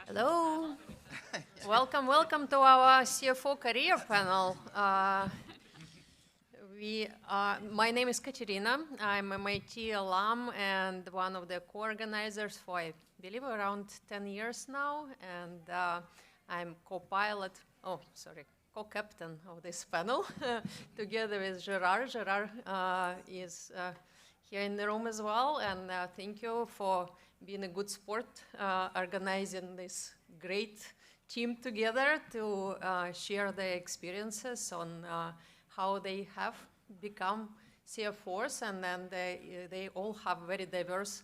Hello. Welcome to our CFO career panel. My name is Katerina. I'm a MIT alum and one of the co-organizers for, I believe, around 10 years now. And I'm co-captain of this panel together with Gerard. Gerard is here in the room as well. And thank you for being a good sport, organizing this great team together to share their experiences on how they have become CFOs, and then they all have very diverse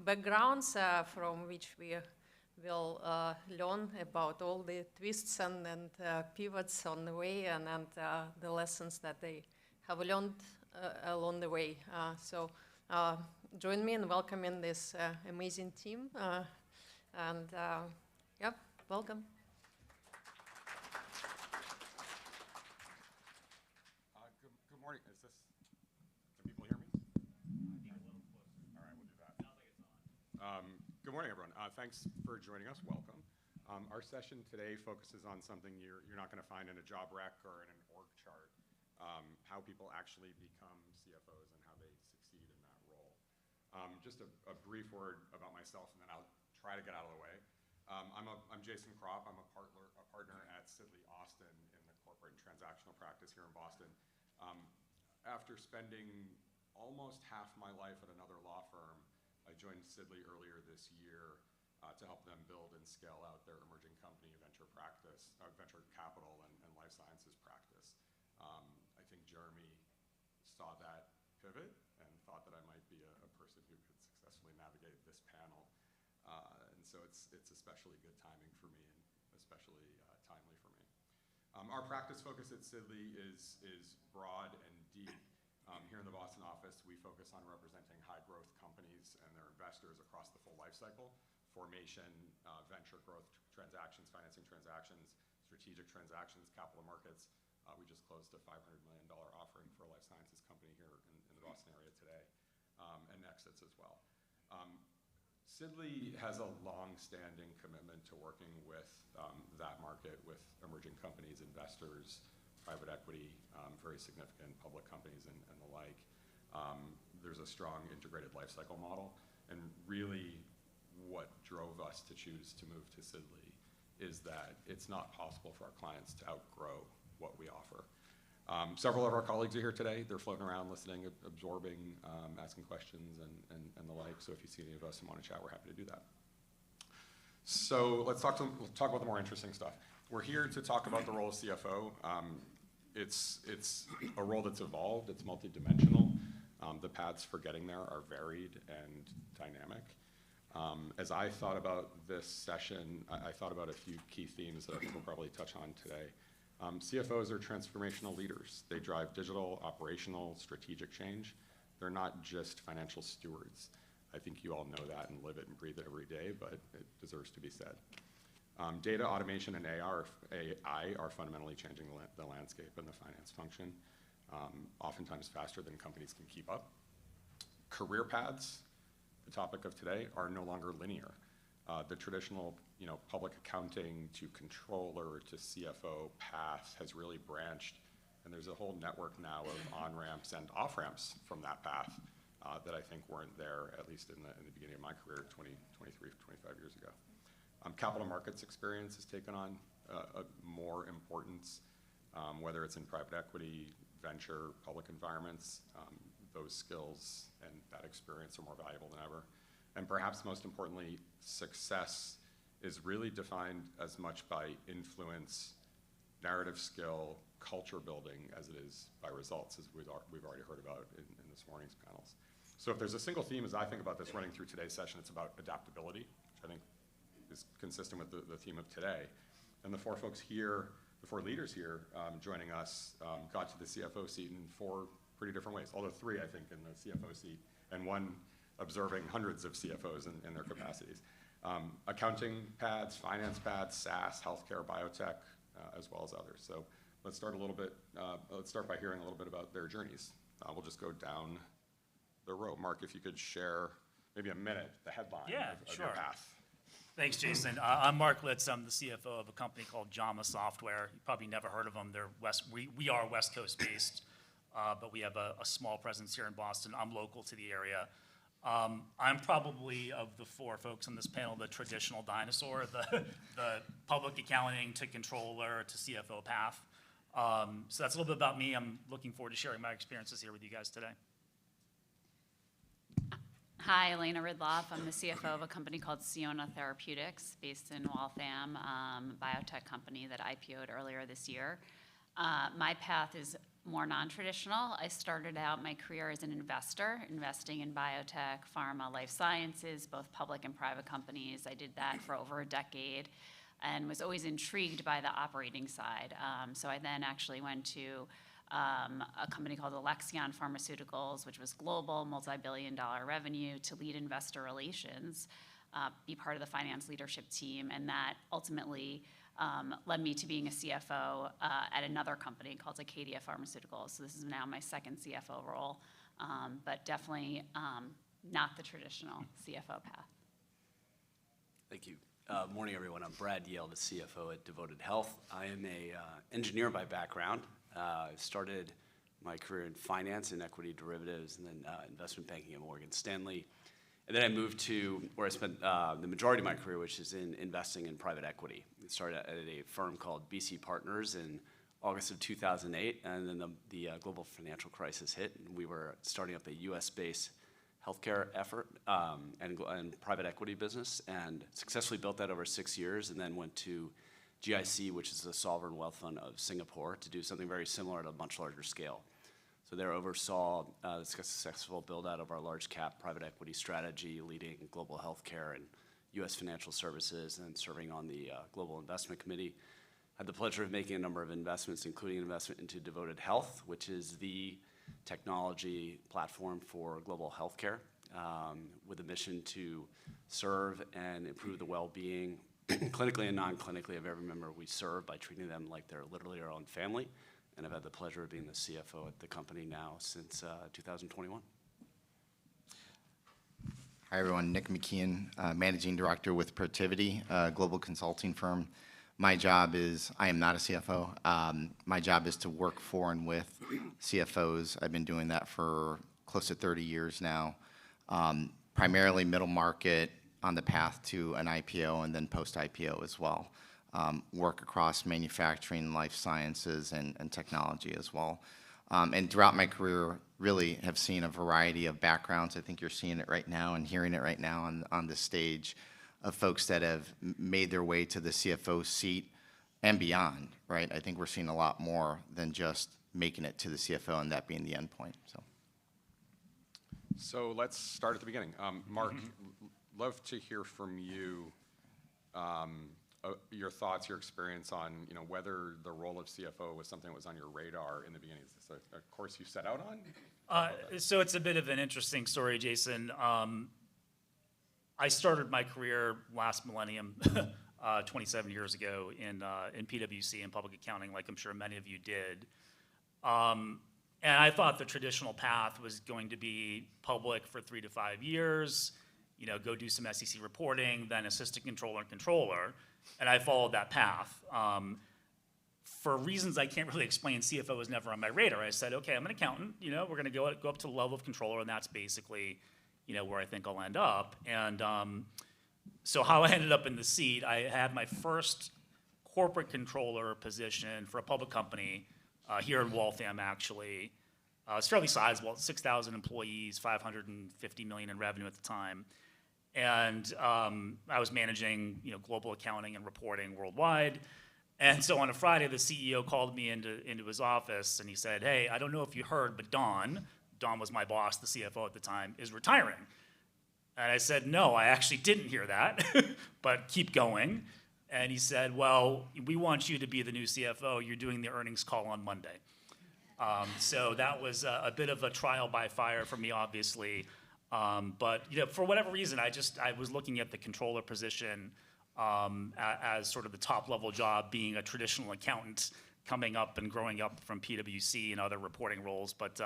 backgrounds from which we will learn about all the twists and pivots on the way and the lessons that they have learned along the way. So join me in welcoming this amazing team. Welcome. Good morning. Can people hear me? All right, we'll do that. Good morning, everyone. Thanks for joining us. Welcome. Our session today focuses on something you're not going to find in a job rec or in an org chart, how people actually become CFOs and how they succeed in that role. Just a brief word about myself, and then I'll try to get out of the way. I'm Jason Kropp. I'm a partner at Sidley Austin in the corporate and transactional practice here in Boston. After spending almost half my life at another law firm, I joined Sidley earlier this year to help them build and scale out their emerging company venture capital and life sciences practice. I think Jeremy saw that pivot and thought that I might be a person who could successfully navigate this panel. And so it's especially good timing for me and especially timely for me. Our practice focus at Sidley is broad and deep. Here in the Boston office, we focus on representing high-growth companies and their investors across the full life cycle: formation, venture growth transactions, financing transactions, strategic transactions, capital markets. We just closed a $500 million offering for a life sciences company here in the Boston area today, and exits as well. Sidley has a long-standing commitment to working with that market, with emerging companies, investors, private equity, very significant public companies, and the like. There's a strong integrated life cycle model, and really what drove us to choose to move to Sidley is that it's not possible for our clients to outgrow what we offer. Several of our colleagues are here today. They're floating around, listening, absorbing, asking questions, and the like. So if you see any of us and want to chat, we're happy to do that. So let's talk about the more interesting stuff. We're here to talk about the role of CFO. It's a role that's evolved. It's multidimensional. The paths for getting there are varied and dynamic. As I thought about this session, I thought about a few key themes that I think we'll probably touch on today. CFOs are transformational leaders. They drive digital, operational, strategic change. They're not just financial stewards. I think you all know that and live it and breathe it every day, but it deserves to be said. Data, automation, and AI are fundamentally changing the landscape in the finance function, oftentimes faster than companies can keep up. Career paths, the topic of today, are no longer linear. The traditional public accounting to controller to CFO path has really branched, and there's a whole network now of on-ramps and off-ramps from that path that I think weren't there, at least in the beginning of my career 23, 25 years ago. Capital markets experience has taken on more importance, whether it's in private equity, venture, public environments. Those skills and that experience are more valuable than ever. And perhaps most importantly, success is really defined as much by influence, narrative skill, culture building as it is by results, as we've already heard about in this morning's panels. So if there's a single theme as I think about this running through today's session, it's about adaptability, which I think is consistent with the theme of today. And the four folks here, the four leaders here joining us got to the CFO seat in four pretty different ways, although three, I think, in the CFO seat, and one observing hundreds of CFOs in their capacities. Accounting paths, finance paths, SaaS, healthcare, biotech, as well as others. So let's start by hearing a little bit about their journeys. We'll just go down the row. Mark, if you could share maybe a minute, the headline of your path. Thanks, Jason. I'm Mark Litz. I'm the CFO of a company called Jama Software. You probably never heard of them. We are West Coast based, but we have a small presence here in Boston. I'm local to the area. I'm probably, of the four folks on this panel, the traditional dinosaur, the public accounting to controller to CFO path. So that's a little bit about me. I'm looking forward to sharing my experiences here with you guys today. Hi, Elena Ridloff. I'm the CFO of a company called Sionna Therapeutics, based in Waltham, biotech company that IPO'd earlier this year. My path is more non-traditional. I started out my career as an investor, investing in biotech, pharma, life sciences, both public and private companies. I did that for over a decade and was always intrigued by the operating side. So I then actually went to a company called Alexion Pharmaceuticals, which was global, multi-billion-dollar revenue, to lead investor relations, be part of the finance leadership team, and that ultimately led me to being a CFO at another company called Acadia Pharmaceuticals. So this is now my second CFO role, but definitely not the traditional CFO path. Thank you. Morning, everyone. I'm Brad Yale, the CFO at Devoted Health. I am an engineer by background. I started my career in finance and equity derivatives and then investment banking at Morgan Stanley. And then I moved to where I spent the majority of my career, which is in investing in private equity. I started at a firm called BC Partners in August of 2008, and then the global financial crisis hit, and we were starting up a US-based healthcare effort and private equity business, and successfully built that over 6 years, and then went to GIC, which is the sovereign wealth fund of Singapore, to do something very similar at a much larger scale. So there oversaw the successful build out of our large cap private equity strategy, leading global healthcare and US financial services, and serving on the global investment committee. Had the pleasure of making a number of investments, including an investment into Devoted Health, which is the technology platform for global healthcare, with a mission to serve and improve the well-being clinically and non-clinically of every member we serve by treating them like they're literally our own family. And I've had the pleasure of being the CFO at the company now since 2021. Hi, everyone. Nick McKeon, Managing Director with Protiviti, a global consulting firm. My job is, I am not a CFO. My job is to work for and with CFOs. I've been doing that for close to 30 years now, primarily middle market, on the path to an IPO and then post-IPO as well. Work across manufacturing, life sciences, and technology as well. And throughout my career, really have seen a variety of backgrounds. I think you're seeing it right now and hearing it right now on the stage, of folks that have made their way to the CFO seat and beyond, right? I think we're seeing a lot more than just making it to the CFO and that being the end point. So let's start at the beginning. Mark, love to hear from you, your thoughts, your experience on whether the role of CFO was something that was on your radar in the beginning. Is this a course you set out on? So it's a bit of an interesting story, Jason. I started my career last millennium, 27 years ago in PwC in public accounting, like I'm sure many of you did. And I thought the traditional path was going to be public for 3 to 5 years, go do some SEC reporting, then assistant controller and controller. And I followed that path. For reasons I can't really explain, CFO was never on my radar. I said, okay, I'm an accountant, we're gonna go up to the level of controller, and that's basically, where I think I'll end up. And so how I ended up in the seat, I had my first corporate controller position for a public company here in Waltham, actually. It's fairly sizable, 6,000 employees, 550 million in revenue at the time. And I was managing, global accounting and reporting worldwide. And so on a Friday, the CEO called me into his office, and he said, hey, I don't know if you heard, but Don was my boss, the CFO at the time, is retiring. And I said, no, I actually didn't hear that, but keep going. And he said, well, we want you to be the new CFO. You're doing the earnings call on Monday. So that was a bit of a trial by fire for me, obviously. But for whatever reason, I was looking at the controller position as sort of the top level job, being a traditional accountant coming up and growing up from PwC and other reporting roles. But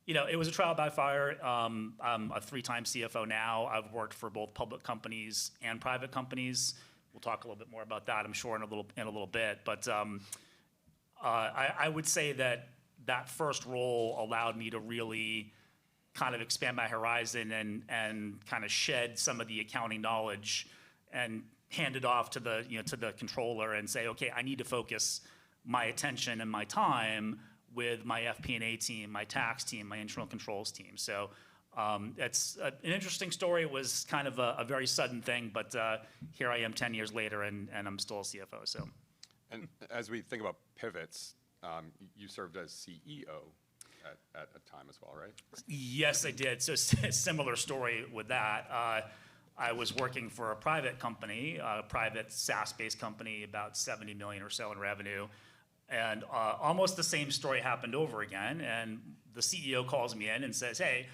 It was a trial by fire. I'm a 3-time CFO now. I've worked for both public companies and private companies. We'll talk a little bit more about that, I'm sure, in a little bit. But I would say that first role allowed me to really kind of expand my horizon and kind of shed some of the accounting knowledge and hand it off to the controller and say, okay, I need to focus my attention and my time with my FP&A team, my tax team, my internal controls team. So it's an interesting story. It was kind of a very sudden thing, but here I am 10 years later, and I'm still a CFO. So, And as we think about pivots, you served as CEO at a time as well, right? yes, I did. So similar story with that. I was working for a private company, a private SaaS-based company, about 70 million or so in revenue. And almost the same story happened over again. And the CEO calls me in and says, hey,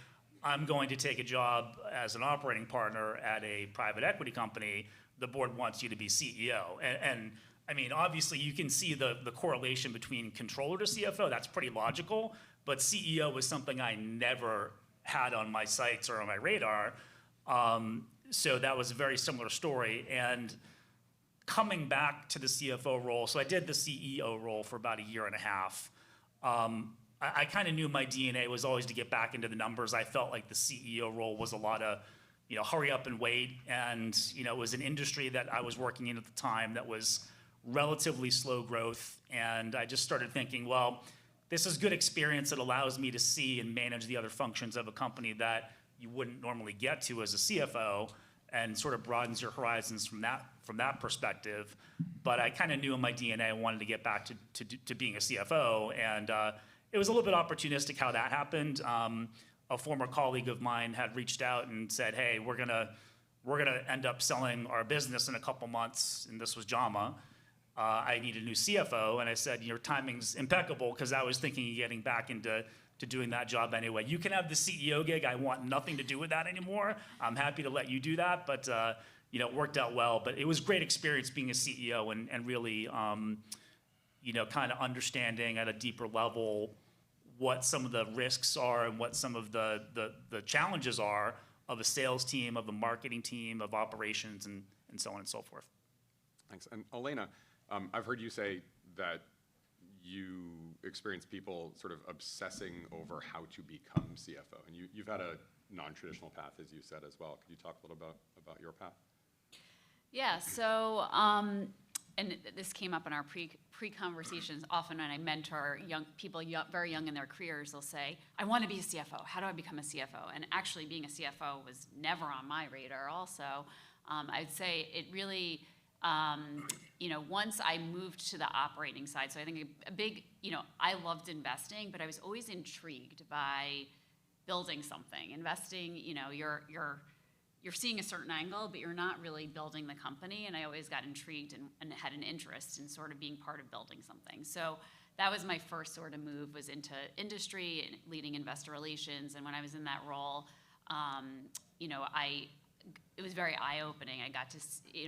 I'm going to take a job as an operating partner at a private equity company. The board wants you to be CEO. And I mean, obviously, you can see the correlation between controller to CFO. That's pretty logical. But CEO was something I never had on my sights or on my radar. So that was a very similar story. And coming back to the CFO role, so I did the CEO role for about a year and a half. I kind of knew my DNA was always to get back into the numbers. I felt like the CEO role was a lot of, hurry up and wait. And, it was an industry that I was working in at the time that was relatively slow growth. And I just started thinking, well, this is good experience that allows me to see and manage the other functions of a company that you wouldn't normally get to as a CFO, and sort of broadens your horizons from that perspective. But I kind of knew in my DNA I wanted to get back to being a CFO, and it was a little bit opportunistic how that happened. A former colleague of mine had reached out and said, hey, we're gonna end up selling our business in a couple months, and this was JAMA. I need a new CFO, and I said, your timing's impeccable, because I was thinking of getting back into doing that job anyway. You can have the CEO gig. I want nothing to do with that anymore. I'm happy to let you do that, but it worked out well. But it was a great experience being a CEO and really, kind of understanding at a deeper level what some of the risks are and what some of the challenges are of a sales team, of a marketing team, of operations, and so on and so forth. Thanks. And Elena, I've heard you say that you experience people sort of obsessing over how to become CFO. And you've had a non-traditional path, as you said, as well. Could you talk a little about your path? Yeah, so, and this came up in our pre-conversations. Often when I mentor young people, very young in their careers, they'll say, I want to be a CFO. How do I become a CFO? And actually being a CFO was never on my radar also. I'd say it really, once I moved to the operating side, so I think a big, I loved investing, but I was always intrigued by building something. Investing, you're seeing a certain angle, but you're not really building the company. And I always got intrigued and had an interest in sort of being part of building something. So that was my first sort of move, was into industry and leading investor relations. And when I was in that role, it was very eye-opening. I got to,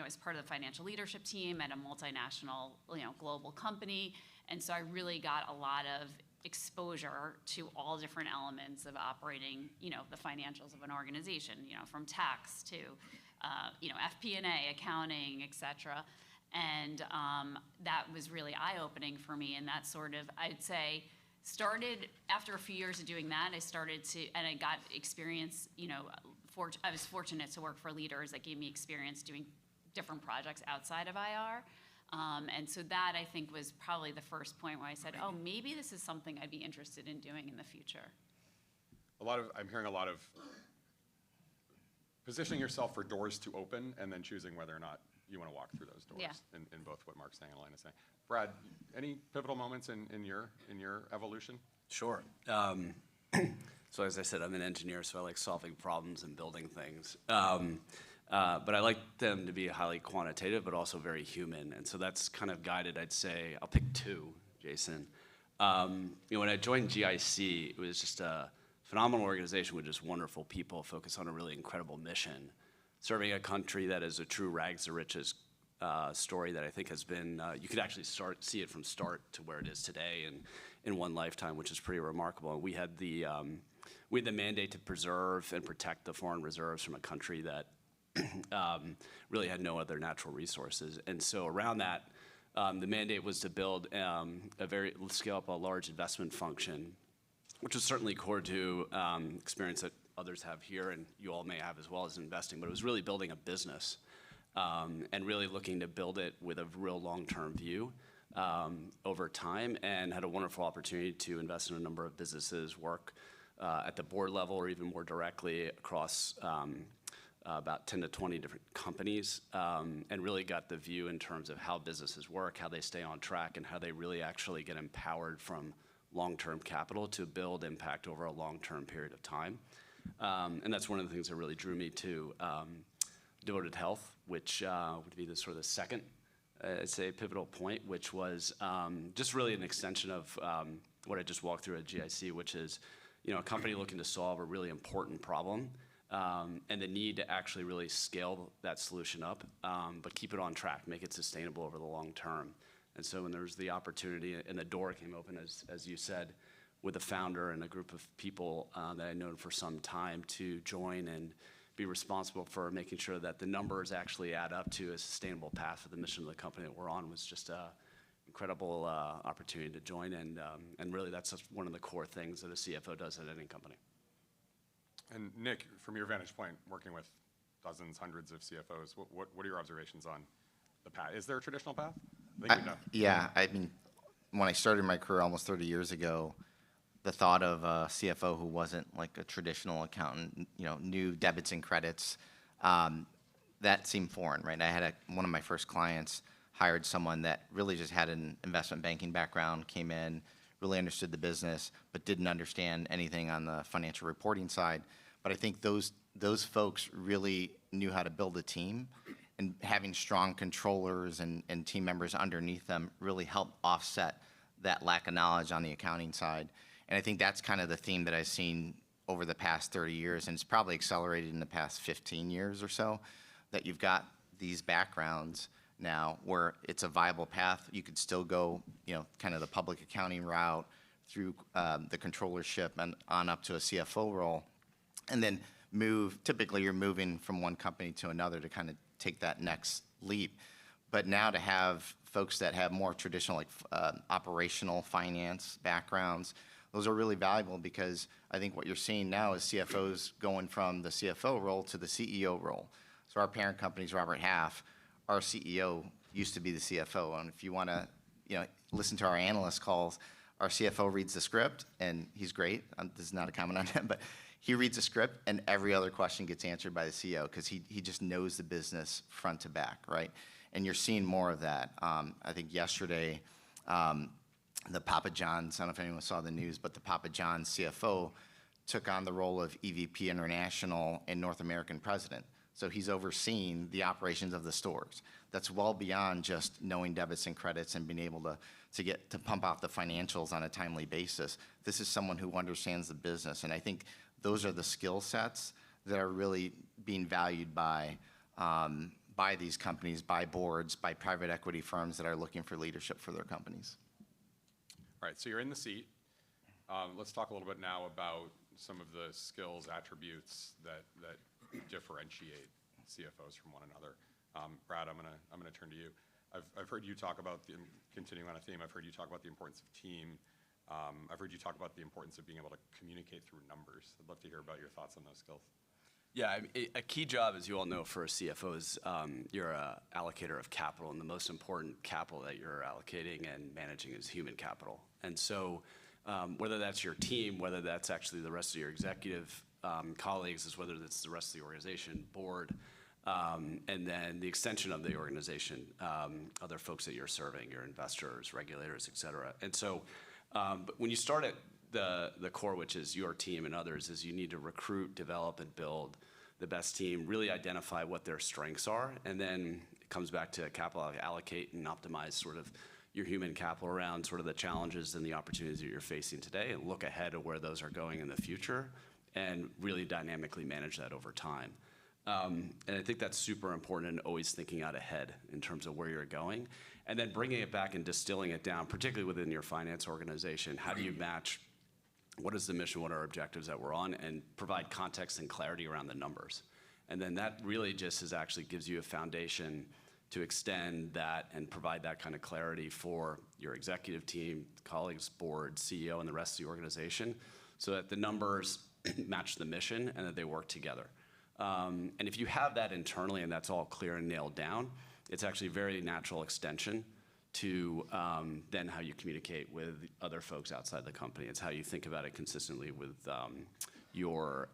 as part of the financial leadership team at a multinational, global company. And so I really got a lot of exposure to all different elements of operating, the financials of an organization, from tax to, FP&A, accounting, et cetera. And that was really eye-opening for me. And that sort of, I'd say, started after a few years of doing that. And I got experience, I was fortunate to work for leaders that gave me experience doing different projects outside of IR. And so that, I think, was probably the first point where I said, oh, maybe this is something I'd be interested in doing in the future. I'm hearing a lot of positioning yourself for doors to open and then choosing whether or not you want to walk through those doors. Yeah. In both what Mark's saying and Elena's saying. Brad, any pivotal moments in your evolution? Sure. So as I said, I'm an engineer, so I like solving problems and building things. But I like them to be highly quantitative, but also very human. And so that's kind of guided, I'd say. I'll pick two, Jason. When I joined GIC, it was just a phenomenal organization with just wonderful people focused on a really incredible mission, serving a country that is a true rags to riches story that I think has been, you could actually see it from start to where it is today in one lifetime, which is pretty remarkable. And we had the we had the mandate to preserve and protect the foreign reserves from a country that really had no other natural resources. And so around that, the mandate was to build scale up a large investment function, which was certainly core to experience that others have here and you all may have as well as investing, but it was really building a business and really looking to build it with a real long-term view over time, and had a wonderful opportunity to invest in a number of businesses, work at the board level or even more directly across about 10 to 20 different companies, and really got the view in terms of how businesses work, how they stay on track, and how they really actually get empowered from long-term capital to build impact over a long-term period of time. And that's one of the things that really drew me to Devoted Health, which would be the sort of the second, I'd say, pivotal point, which was just really an extension of what I just walked through at GIC, which is, a company looking to solve a really important problem, and the need to actually really scale that solution up, but keep it on track, make it sustainable over the long term. And so when there was the opportunity and the door came open, as you said, with a founder and a group of people that I'd known for some time to join and be responsible for making sure that the numbers actually add up to a sustainable path for the mission of the company that we're on, was just an incredible opportunity to join. And really that's just one of the core things that a CFO does at any company. And Nick, from your vantage point, working with dozens, hundreds of CFOs, what are your observations on the path? Is there a traditional path? I think we know. Yeah, I mean, when I started my career almost 30 years ago, the thought of a CFO who wasn't like a traditional accountant, knew debits and credits, that seemed foreign, right? I had one of my first clients hired someone that really just had an investment banking background, came in, really understood the business, but didn't understand anything on the financial reporting side. But I think those folks really knew how to build a team, and having strong controllers and team members underneath them really helped offset that lack of knowledge on the accounting side. And I think that's kind of the theme that I've seen over the past 30 years, and it's probably accelerated in the past 15 years or so, that you've got these backgrounds now where it's a viable path. You could still go, kind of the public accounting route through the controllership and on up to a CFO role, and then typically you're moving from one company to another to kind of take that next leap. But now to have folks that have more traditional, operational finance backgrounds, those are really valuable, because I think what you're seeing now is CFOs going from the CFO role to the CEO role. So our parent company's Robert Half. Our CEO used to be the CFO, and if you want to, listen to our analyst calls, our CFO reads the script, and he's great. This is not a comment on him, but he reads the script, and every other question gets answered by the CEO, because he just knows the business front to back, right? And you're seeing more of that. I think yesterday, the Papa John's, I don't know if anyone saw the news, but the Papa John's CFO took on the role of EVP International and North American President. So he's overseeing the operations of the stores. That's well beyond just knowing debits and credits and being able to pump out the financials on a timely basis. This is someone who understands the business, and I think those are the skill sets that are really being valued by these companies, by boards, by private equity firms that are looking for leadership for their companies. All right, so you're in the seat. Let's talk a little bit now about some of the skills, attributes that differentiate CFOs from one another. Brad, I'm gonna turn to you. I've heard you talk about continuing on a theme. I've heard you talk about the importance of team. I've heard you talk about the importance of being able to communicate through numbers. I'd love to hear about your thoughts on those skills. Yeah, a key job, as you all know, for a CFO is you're an allocator of capital, and the most important capital that you're allocating and managing is human capital. And so whether that's your team, whether that's actually the rest of your executive colleagues, as whether that's the rest of the organization, board, and then the extension of the organization, other folks that you're serving, your investors, regulators, et cetera. And so but when you start at the core, which is your team and others, is you need to recruit, develop, and build the best team, really identify what their strengths are, and then it comes back to capital allocate and optimize sort of your human capital around sort of the challenges and the opportunities that you're facing today, and look ahead at where those are going in the future, and really dynamically manage that over time. And I think that's super important, and always thinking out ahead in terms of where you're going, and then bringing it back and distilling it down, particularly within your finance organization. How do you match what is the mission, what are our objectives that we're on, and provide context and clarity around the numbers. And then that really just actually gives you a foundation to extend that and provide that kind of clarity for your executive team, colleagues, board, CEO, and the rest of the organization, so that the numbers match the mission and that they work together. And if you have that internally and that's all clear and nailed down, it's actually a very natural extension to then how you communicate with other folks outside the company. It's how you think about it consistently with your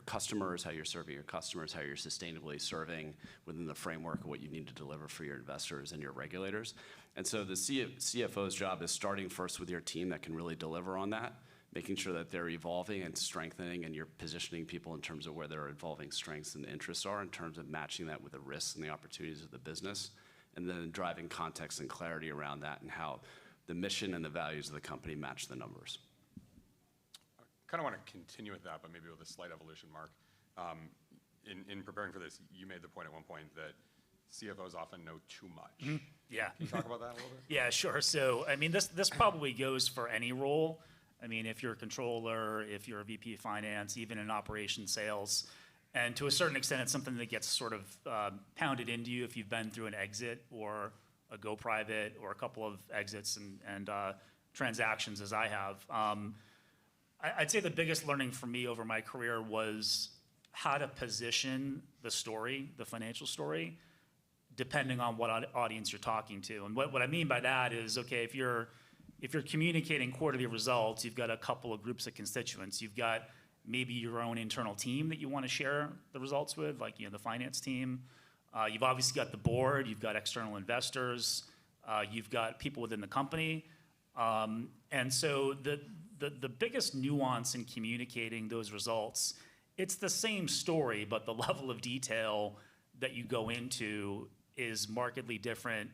customers, how you're serving your customers, how you're sustainably serving within the framework of what you need to deliver for your investors and your regulators. And so the CFO's job is starting first with your team that can really deliver on that, making sure that they're evolving and strengthening, and you're positioning people in terms of where their evolving strengths and interests are, in terms of matching that with the risks and the opportunities of the business, and then driving context and clarity around that and how the mission and the values of the company match the numbers. Kind of want to continue with that, but maybe with a slight evolution, Mark. In preparing for this, you made the point at one point that CFOs often know too much. Yeah. Can you talk about that a little bit? Yeah, sure. So, I mean, this probably goes for any role. I mean, if you're a controller, if you're a VP of finance, even in operations sales, and to a certain extent, it's something that gets sort of pounded into you if you've been through an exit or a go private or a couple of exits and transactions, as I have. I'd say the biggest learning for me over my career was how to position the story, the financial story, depending on what audience you're talking to. And what I mean by that is, okay, if you're communicating quarterly results, you've got a couple of groups of constituents. You've got maybe your own internal team that you want to share the results with, like the finance team. You've obviously got the board. You've got external investors. You've got people within the company. And so the biggest nuance in communicating those results, it's the same story, but the level of detail that you go into is markedly different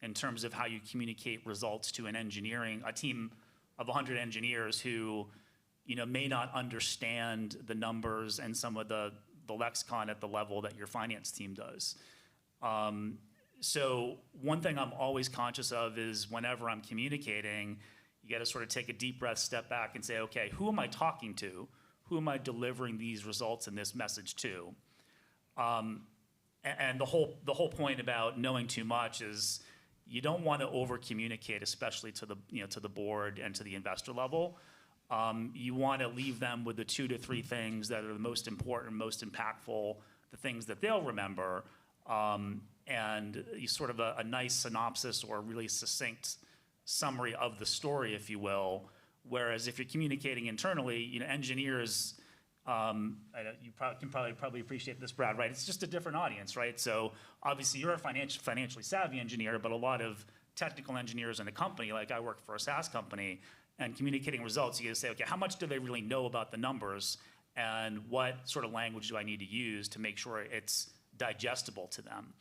in terms of how you communicate results to a team of 100 engineers who may not understand the numbers and some of the lexicon at the level that your finance team does. So one thing I'm always conscious of is whenever I'm communicating, you got to sort of take a deep breath, step back, and say, okay, who am I talking to? Who am I delivering these results and this message to? And the whole point about knowing too much is you don't want to over communicate, especially to the board and to the investor level. You want to leave them with the 2 to 3 things that are the most important, most impactful, the things that they'll remember, and sort of a nice synopsis or a really succinct summary of the story, if you will. Whereas if you're communicating internally, engineers, you can probably appreciate this, Brad, right? It's just a different audience, right? So obviously you're a financially savvy engineer, but a lot of technical engineers in a company, like I work for a SaaS company, and communicating results, you gotta say, okay, how much do they really know about the numbers, and what sort of language do I need to use to make sure it's digestible to them?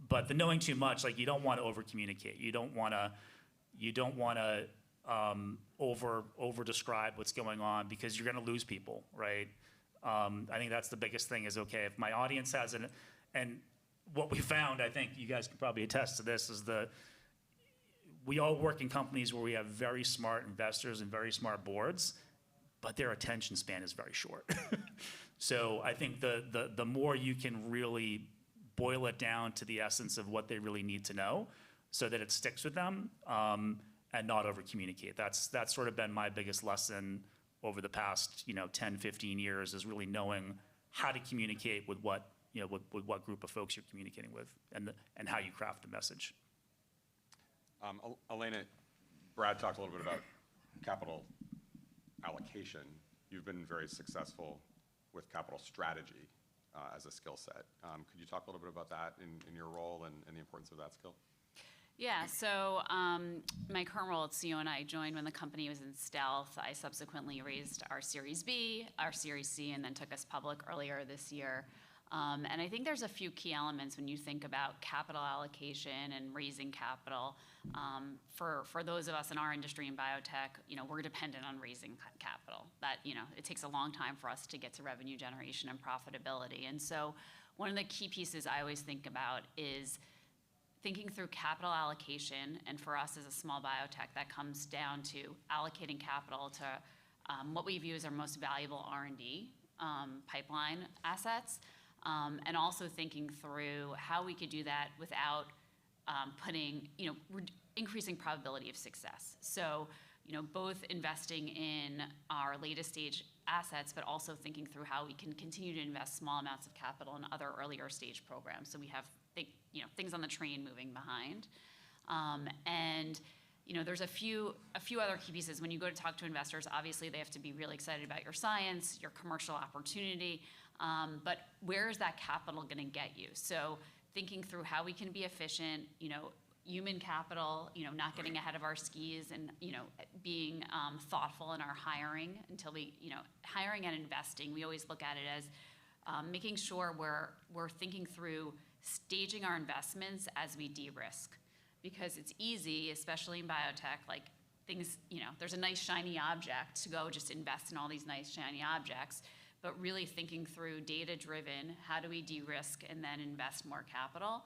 But the knowing too much, like you don't want to over communicate. You don't want to over describe what's going on, because you're going to lose people, right? I think that's the biggest thing is, okay, if my audience has and what we found, I think you guys can probably attest to this, is we all work in companies where we have very smart investors and very smart boards, but their attention span is very short. So I think the more you can really boil it down to the essence of what they really need to know so that it sticks with them, and not over communicate. That's sort of been my biggest lesson over the past 10, 15 years, is really knowing how to communicate with what group of folks you're communicating with, and how you craft the message. Elena, Brad talked a little bit about capital allocation. You've been very successful with capital strategy as a skill set. Could you talk a little bit about that in your role and the importance of that skill? Yeah, so my current role at Siona, I joined when the company was in stealth. I subsequently raised our Series B, our Series C, and then took us public earlier this year. And I think there's a few key elements when you think about capital allocation and raising capital. For those of us in our industry in biotech, we're dependent on raising capital. That, it takes a long time for us to get to revenue generation and profitability. And so one of the key pieces I always think about is thinking through capital allocation, and for us as a small biotech, that comes down to allocating capital to what we view as our most valuable R&D pipeline assets, and also thinking through how we could do that without putting, increasing probability of success. So, both investing in our latest stage assets, but also thinking through how we can continue to invest small amounts of capital in other earlier stage programs. So we have things on the train moving behind. There's a few other key pieces. When you go to talk to investors, obviously they have to be really excited about your science, your commercial opportunity, but where is that capital going to get you? So thinking through how we can be efficient, human capital, not getting ahead of our skis, and being thoughtful in our hiring until hiring and investing. We always look at it as making sure we're thinking through staging our investments as we de-risk, because it's easy, especially in biotech, like things, there's a nice shiny object to go just invest in all these nice shiny objects, but really thinking through data-driven, how do we de-risk and then invest more capital,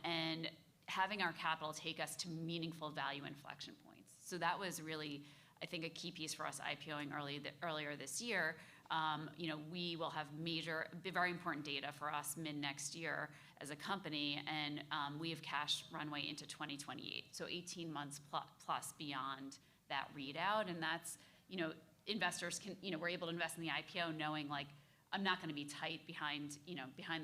and having our capital take us to meaningful value inflection points. So that was really, I think, a key piece for us IPOing earlier this year. We will have very important data for us mid next year as a company, and we have cash runway into 2028, so 18 months plus beyond that readout. And that's, investors can, we're able to invest in the IPO knowing, like, I'm not going to be tight behind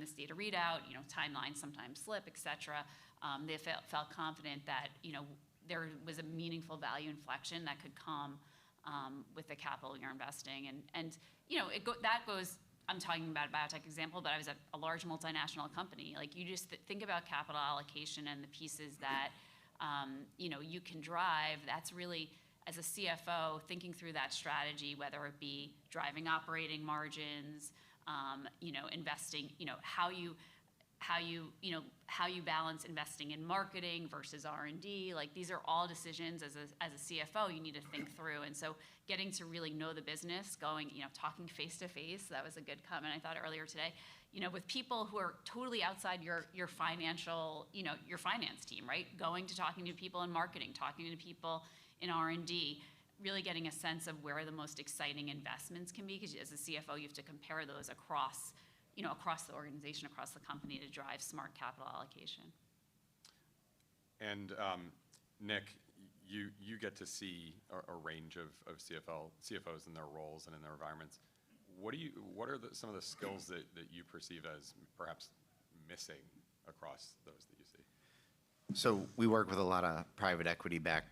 this data readout. Timelines sometimes slip, et cetera. They felt confident that, there was a meaningful value inflection that could come with the capital you're investing. And that goes, I'm talking about a biotech example, but I was at a large multinational company. Like, you just think about capital allocation and the pieces that, you can drive. That's really, as a CFO, thinking through that strategy, whether it be driving operating margins, investing, how you balance investing in marketing versus R&D. Like, these are all decisions as a CFO you need to think through. And so getting to really know the business, talking face to face, that was a good comment I thought earlier today, with people who are totally outside your financial, your finance team, right? Going to talking to people in marketing, talking to people in R&D, really getting a sense of where the most exciting investments can be, because as a CFO, you have to compare those across the organization, across the company, to drive smart capital allocation. And Nick, you get to see a range of CFOs in their roles and in their environments. What are some of the skills that you perceive as perhaps missing across those that you see? So we work with a lot of private equity-backed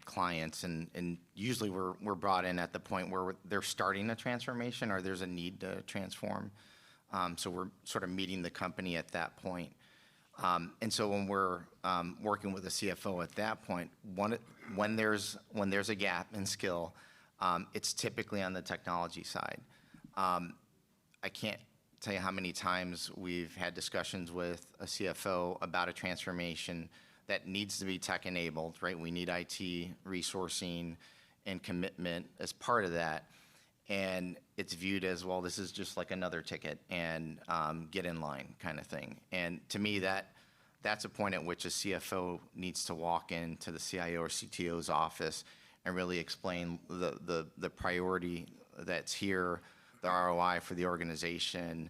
clients, and usually we're brought in at the point where they're starting a transformation or there's a need to transform. So we're sort of meeting the company at that point. And so when we're working with a CFO at that point, when there's a gap in skill, it's typically on the technology side. I can't tell you how many times we've had discussions with a CFO about a transformation that needs to be tech-enabled, right? We need IT resourcing and commitment as part of that. And it's viewed as, well, this is just like another ticket, and get in line kind of thing. And to me, that's a point at which a CFO needs to walk into the CIO or CTO's office and really explain the priority that's here, the ROI for the organization,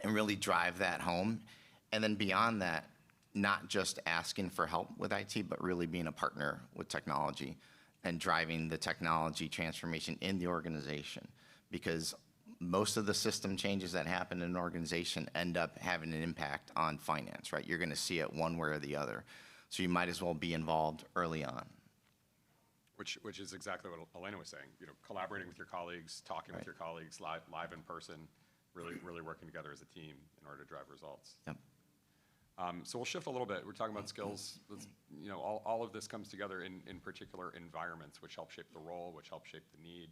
and really drive that home. And then beyond that, not just asking for help with IT, but really being a partner with technology and driving the technology transformation in the organization. Because most of the system changes that happen in an organization end up having an impact on finance, right? You're going to see it one way or the other. So you might as well be involved early on. Which is exactly what Elena was saying. Collaborating with your colleagues, talking with your colleagues live in person, really working together as a team in order to drive results. Yep. So we'll shift a little bit. We're talking about skills. All of this comes together in particular environments, which help shape the role, which help shape the need.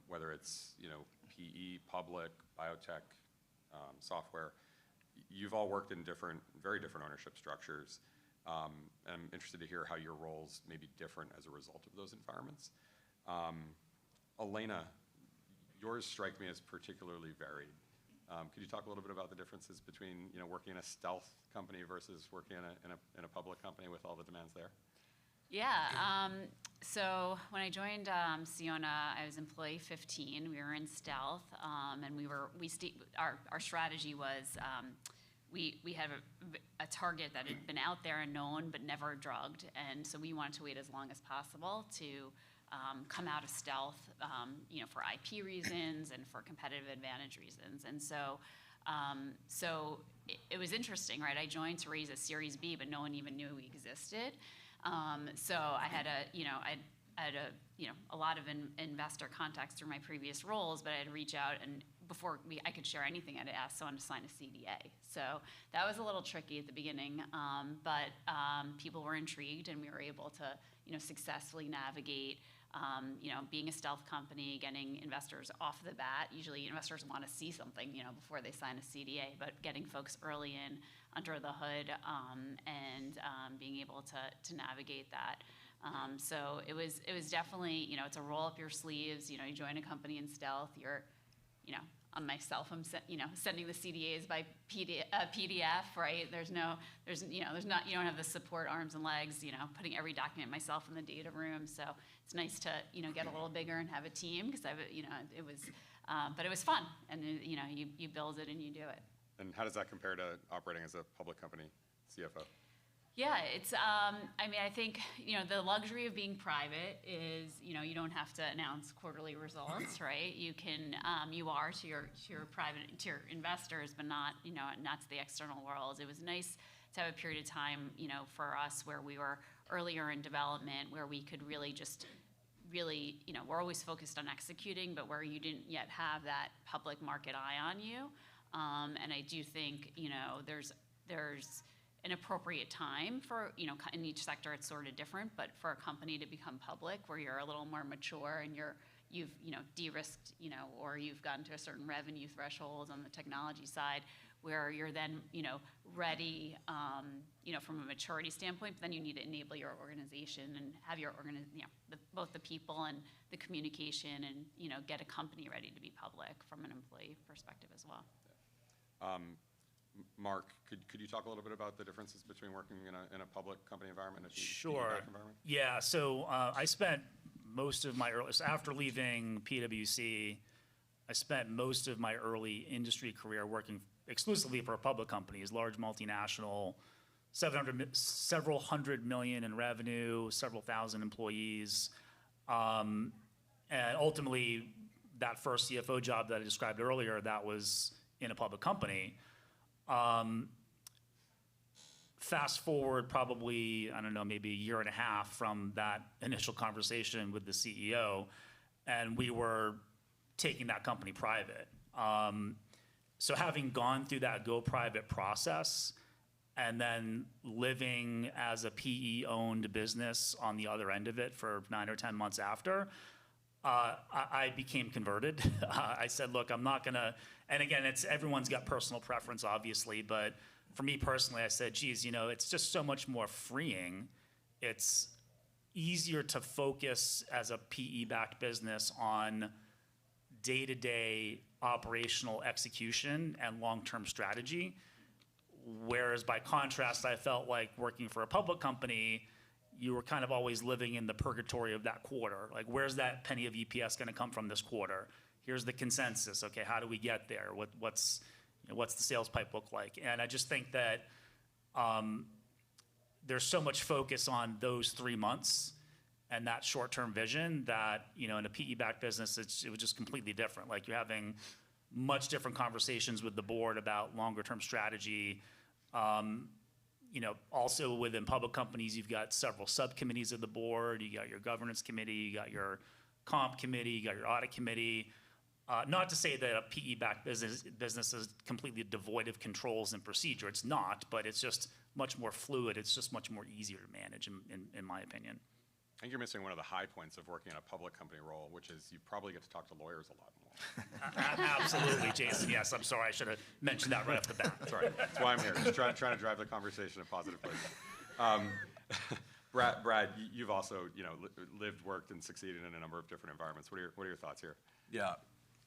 Whether it's PE, public, biotech, software. You've all worked in very different ownership structures. I'm interested to hear how your roles may be different as a result of those environments. Elena, yours strike me as particularly varied. Could you talk a little bit about the differences between, working in a stealth company versus working in a public company with all the demands there? Yeah. So when I joined Siona, I was employee 15. We were in stealth, and our strategy was we had a target that had been out there and known but never drugged, and so we wanted to wait as long as possible to come out of stealth, for IP reasons and for competitive advantage reasons. And so it was interesting, right? I joined to raise a Series B, but no one even knew we existed. So I had a lot of investor contacts through my previous roles, but I had to reach out, and before I could share anything, I had to ask someone to sign a CDA. So that was a little tricky at the beginning, but people were intrigued, and we were able to, successfully navigate, being a stealth company, getting investors off the bat. Usually investors want to see something, before they sign a CDA, but getting folks early in under the hood, and being able to navigate that. So it was definitely, it's a roll up your sleeves. You join a company in stealth. You're, on myself, I'm sending the CDAs by PDF, right? You don't have the support arms and legs, putting every document myself in the data room. So it's nice to, get a little bigger and have a team, because but it was fun, and you build it and you do it. And how does that compare to operating as a public company CFO? Yeah, it's, I think, the luxury of being private is, you don't have to announce quarterly results, right? You can, you are to your private, to your investors, but not, not to the external world. It was nice to have a period of time, for us where we were earlier in development, where we could really we're always focused on executing, but where you didn't yet have that public market eye on you. And I do think, there's an appropriate time for, in each sector it's sort of different, but for a company to become public where you're a little more mature and you've de-risked, or you've gotten to a certain revenue threshold on the technology side, where you're then, ready, from a maturity standpoint, but then you need to enable your organization and have your both the people and the communication, and, get a company ready to be public from an employee perspective as well. Mark, could you talk a little bit about the differences between working in a public company environment and a Sure. PE-backed environment? Yeah, so I spent most of my after leaving PwC, I spent most of my early industry career working exclusively for public companies, large multinational, several hundred million in revenue, several thousand employees. And ultimately, that first CFO job that I described earlier, that was in a public company. Fast forward probably, I don't know, maybe a year and a half from that initial conversation with the CEO, and we were taking that company private. So having gone through that go private process and then living as a PE-owned business on the other end of it for 9 or 10 months after, I became converted. I said, look, I'm not gonna, and again, everyone's got personal preference, obviously, but for me personally, I said, geez, it's just so much more freeing. It's easier to focus as a PE-backed business on day-to-day operational execution and long-term strategy. Whereas by contrast, I felt like working for a public company, you were kind of always living in the purgatory of that quarter. Like, where's that penny of EPS going to come from this quarter? Here's the consensus. Okay, how do we get there? What's the sales pipe look like? And I just think that there's so much focus on those 3 months and that short-term vision that, in a PE-backed business, it was just completely different. Like, you're having much different conversations with the board about longer-term strategy. Also within public companies, you've got several subcommittees of the board. You got your governance committee, you got your comp committee, you got your audit committee. Not to say that a PE-backed business is completely devoid of controls and procedure. It's not, but it's just much more fluid. It's just much more easier to manage, in my opinion. I think you're missing one of the high points of working in a public company role, which is you probably get to talk to lawyers a lot more. Absolutely, Jason. Yes, I'm sorry. I should have mentioned that right off the bat. That's all right. That's why I'm here. Just trying to drive the conversation in a positive place. Brad, you've also lived, worked, and succeeded in a number of different environments. What are your thoughts here? Yeah,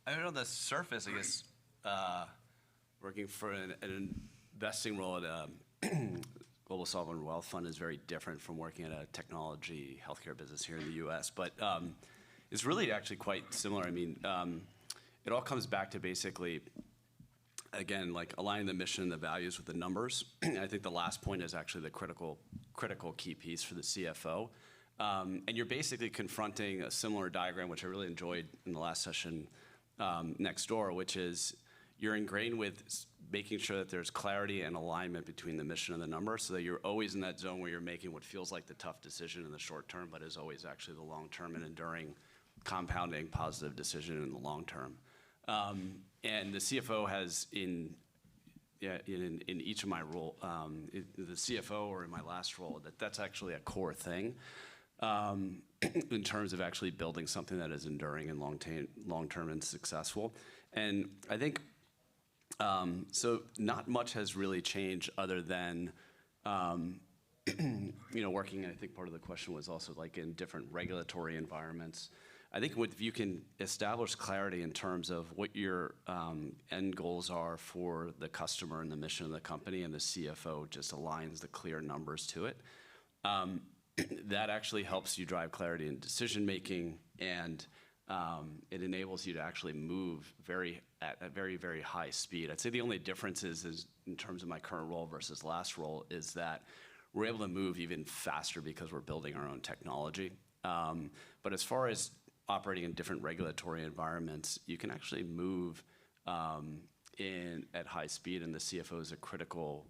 I mean, on the surface, I guess Working for an investing role at a global sovereign wealth fund is very different from working at a technology healthcare business here in the U.S. But it's really actually quite similar. I mean, it all comes back to basically, again, like aligning the mission and the values with the numbers. And I think the last point is actually the critical key piece for the CFO. And you're basically confronting a similar diagram, which I really enjoyed in the last session next door, which is you're ingrained with making sure that there's clarity and alignment between the mission and the number, so that you're always in that zone where you're making what feels like the tough decision in the short term, but is always actually the long-term and enduring, compounding positive decision in the long term. And the CFO has in each of my role, the CFO or in my last role, that's actually a core thing in terms of actually building something that is enduring and long-term and successful. And I think, so not much has really changed other than, working, I think part of the question was also like in different regulatory environments. I think if you can establish clarity in terms of what your end goals are for the customer and the mission of the company, and the CFO just aligns the clear numbers to it, that actually helps you drive clarity in decision making, and it enables you to actually move at a very, very high speed. I'd say the only difference is in terms of my current role versus last role is that we're able to move even faster because we're building our own technology. But as far as operating in different regulatory environments, you can actually move at high speed, and the CFO is a critical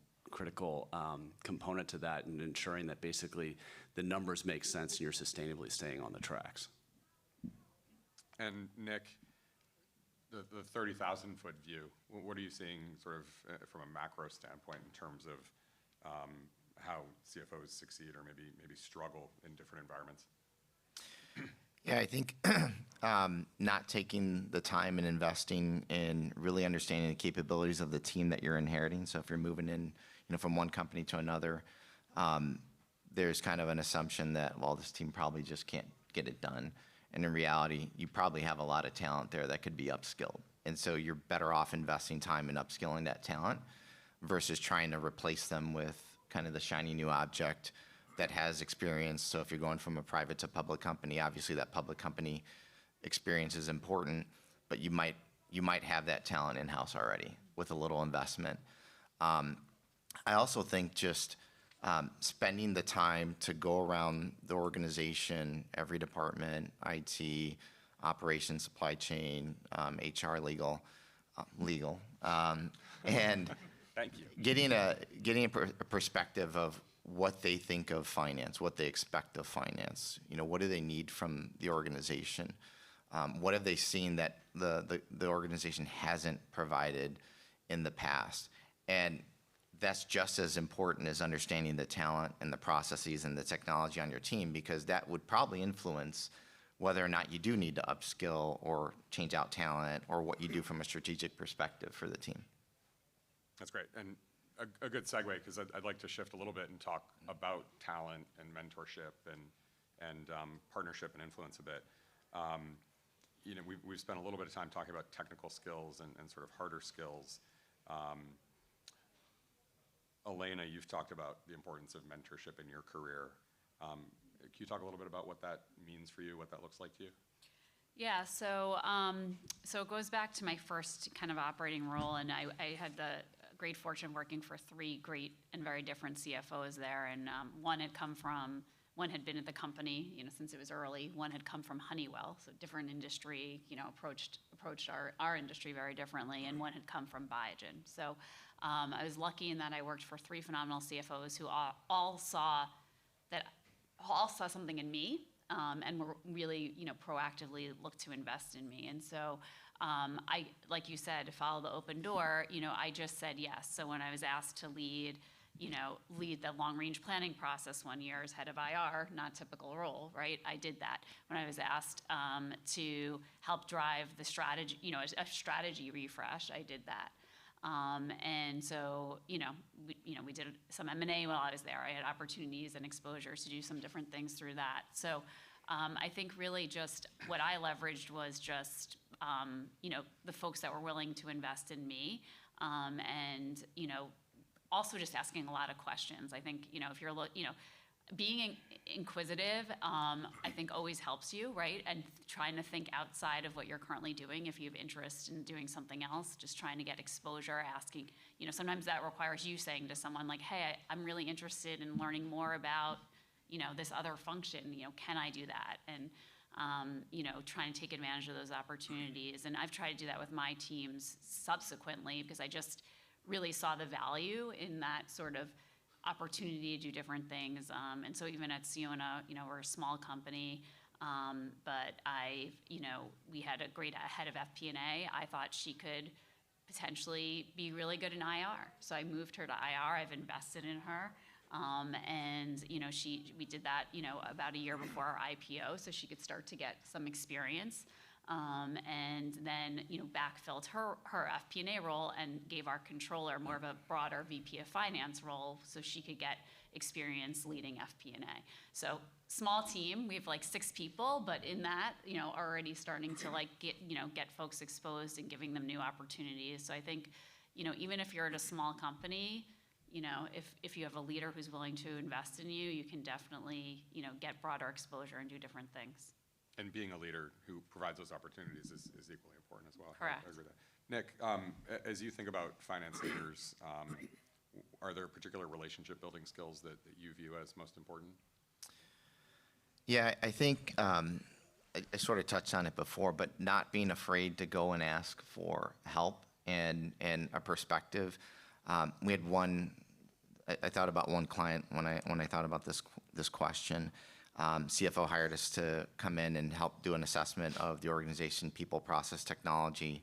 component to that, and ensuring that basically the numbers make sense and you're sustainably staying on the tracks. And Nick, the 30,000-foot view, what are you seeing sort of from a macro standpoint in terms of how CFOs succeed or maybe struggle in different environments? Yeah, I think not taking the time and investing in really understanding the capabilities of the team that you're inheriting. So if you're moving in, from one company to another, there's kind of an assumption that, well, this team probably just can't get it done. And in reality, you probably have a lot of talent there that could be upskilled. And so you're better off investing time in upskilling that talent versus trying to replace them with kind of the shiny new object that has experience. So if you're going from a private to public company, obviously that public company experience is important, but you might have that talent in-house already with a little investment. I also think just spending the time to go around the organization, every department, IT, operations, supply chain, HR, legal, and Thank you. Getting a perspective of what they think of finance, what they expect of finance. What do they need from the organization? What have they seen that the organization hasn't provided in the past? And that's just as important as understanding the talent and the processes and the technology on your team, because that would probably influence whether or not you do need to upskill or change out talent, or what you do from a strategic perspective for the team. That's great. And a good segue, because I'd like to shift a little bit and talk about talent and mentorship and partnership and influence a bit. We've spent a little bit of time talking about technical skills and sort of harder skills. Elena, you've talked about the importance of mentorship in your career. Can you talk a little bit about what that means for you, what that looks like to you? Yeah, so it goes back to my first kind of operating role, and I had the great fortune of working for 3 great and very different CFOs there, and one had been at the company, since it was early. One had come from Honeywell, so different industry, approached our industry very differently, and one had come from Biogen. So I was lucky in that I worked for 3 phenomenal CFOs who all saw something in me, and were really, proactively looked to invest in me. And so I, like you said, to follow the open door, I just said yes. So when I was asked to lead the long-range planning process one year as head of IR, not typical role, right? I did that. When I was asked to help drive the strategy, a strategy refresh, I did that. And so, we did some M&A while I was there. I had opportunities and exposures to do some different things through that. So I think really just what I leveraged was just, the folks that were willing to invest in me, and, also just asking a lot of questions. I think, if you're, being inquisitive, I think always helps you, right? And trying to think outside of what you're currently doing. If you have interest in doing something else, just trying to get exposure, asking, sometimes that requires you saying to someone like, hey, I'm really interested in learning more about, this other function, can I do that? And, trying to take advantage of those opportunities. And I've tried to do that with my teams subsequently because I just really saw the value in that sort of opportunity to do different things. And so even at Siona, we're a small company, but we had a great head of FP&A. I thought she could potentially be really good in IR. So I moved her to IR. I've invested in her. And we did that, about a year before our IPO, so she could start to get some experience. And then, backfilled her FP&A role and gave our controller more of a broader VP of finance role so she could get experience leading FP&A. So small team, we have like 6 people, but in that, already starting to get folks exposed and giving them new opportunities. So I think, even if you're at a small company, if you have a leader who's willing to invest in you, you can definitely, get broader exposure and do different things. And being a leader who provides those opportunities is equally important as well. Correct. I agree with that. Nick, as you think about finance leaders, are there particular relationship building skills that you view as most important? Yeah, I think I sort of touched on it before, but not being afraid to go and ask for help and a perspective. We had I thought about one client when I thought about this question. CFO hired us to come in and help do an assessment of the organization, people, process, technology.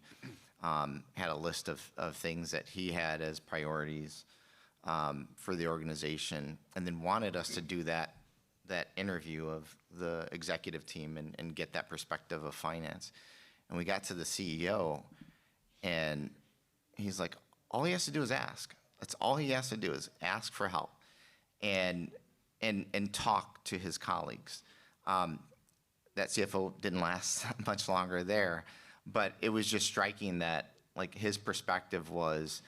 Had a list of things that he had as priorities for the organization, and then wanted us to do that interview of the executive team and get that perspective of finance. And we got to the CEO, and he's like, all he has to do is ask. That's all he has to do is ask for help and talk to his colleagues. That CFO didn't last much longer there, but it was just striking that his perspective was,